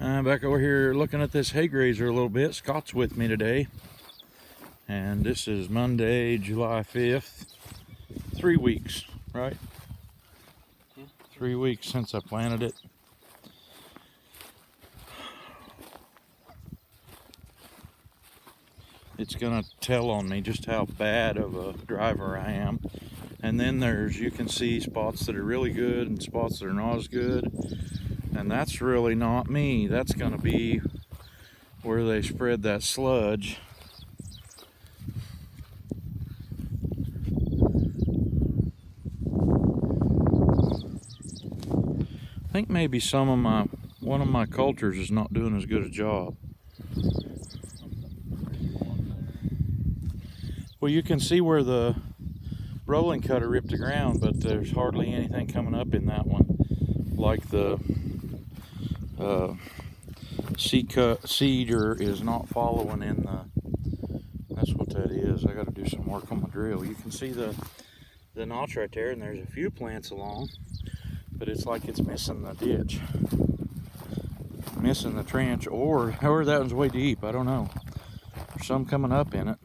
Back over here looking at this Haygrazer a little bit. Scott's with me today. And this is Monday, July 5th. 3 weeks, right? 3 weeks since I planted it. It's gonna tell on me just how bad of a driver I am. And then you can see spots that are really good and spots that are not as good. And that's really not me. That's gonna be where they spread that sludge. I think maybe one of my cultures is not doing as good a job. Well, you can see where the rolling cutter ripped the ground, but there's hardly anything coming up in that one. Like the seeder is not following in the, that's what that is. I got to do some work on my drill. You can see the notch right there, and there's a few plants along, but it's like it's missing the ditch, missing the trench, or that one's way deep. I don't know. There's some coming up in it.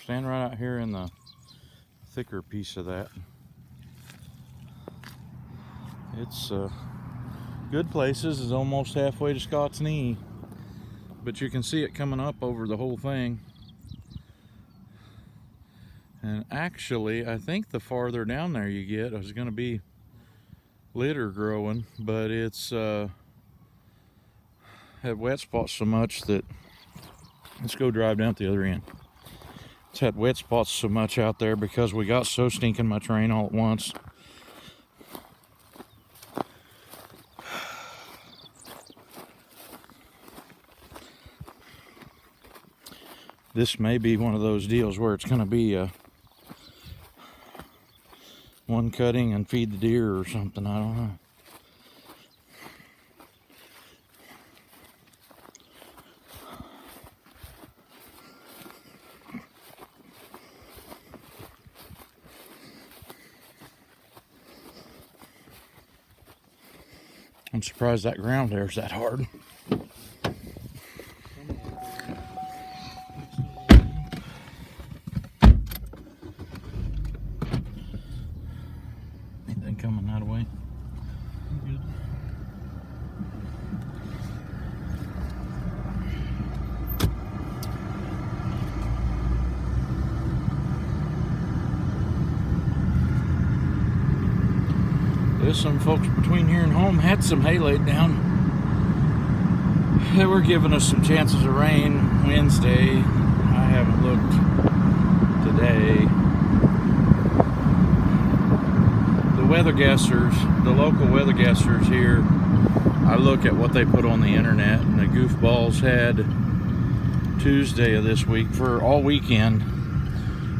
Stand right out here in the thicker piece of that. It's good places is almost halfway to Scott's knee, but you can see it coming up over the whole thing. And actually, I think the farther down there you get is going to be litter growing, but it's had wet spots so much that, let's go drive down to the other end. It's had wet spots so much out there because we got so stinking much rain all at once. This may be one of those deals where it's going to be one cutting and feed the deer or something. I don't know. I'm surprised that ground there is that hard. Anything coming that way? Good. There's some folks between here and home had some hay laid down. They were giving us some chances of rain Wednesday. I haven't looked today. The local weather guessers here, I look at what they put on the internet, and the goofballs had Tuesday of this week, for all weekend,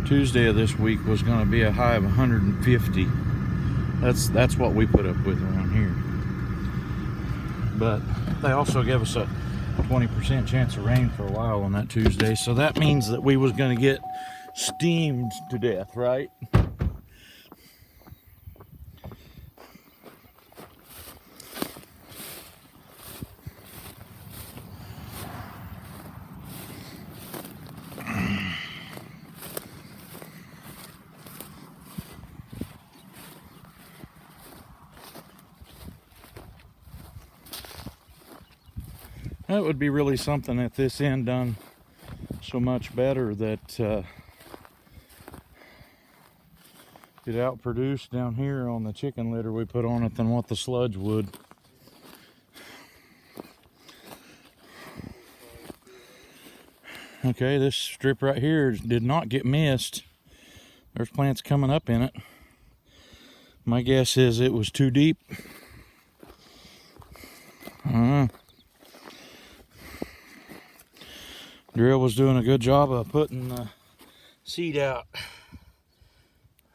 Tuesday of this week was going to be a high of 150. That's what we put up with around here. But they also gave us a 20% chance of rain for a while on that Tuesday, so that means that we was going to get steamed to death, right? That would be really something if this end done so much better that it outproduced down here on the chicken litter we put on it than what the sludge would. Okay, this strip right here did not get missed. There's plants coming up in it. My guess is it was too deep. Drill was doing a good job of putting the seed out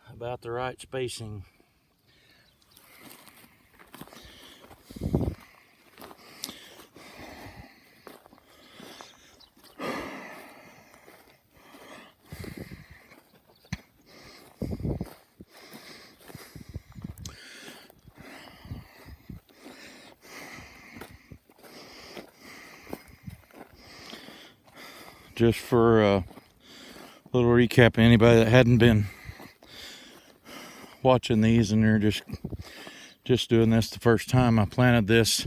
about the right spacing. just for a little recap, anybody that hadn't been watching these and they're just doing this the first time, I planted this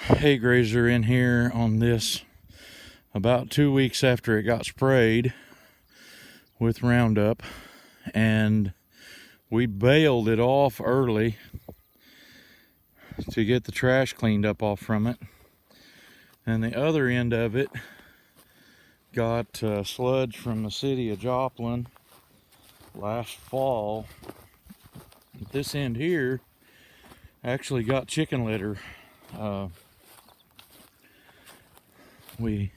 Haygrazer in here on this about 2 weeks after it got sprayed with Roundup, and we baled it off early to get the trash cleaned up off from it, and the other end of it got sludge from the city of Joplin last fall. This end here actually got chicken litter. We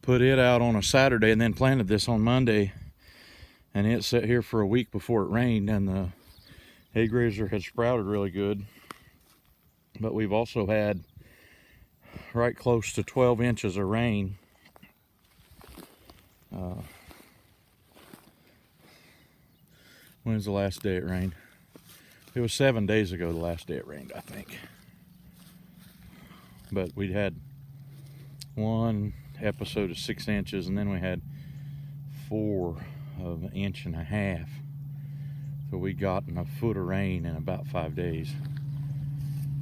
put it out on a Saturday and then planted this on Monday, and it sat here for a week before it rained, and the Haygrazer had sprouted really good. But we've also had right close to 12 inches of rain. When's the last day it rained? It was 7 days ago, the last day it rained, I think. But we'd had one episode of 6 inches, and then we had 4 of 1.5 inches. So we gotten a foot of rain in about 5 days.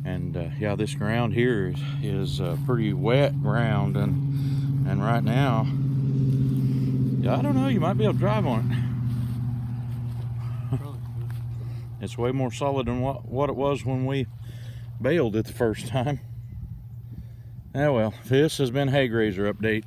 And yeah, this ground here is pretty wet ground, and right now, yeah, I don't know, you might be able to drive on it. It's way more solid than what it was when we baled it the first time. Oh well, this has been Haygrazer Update.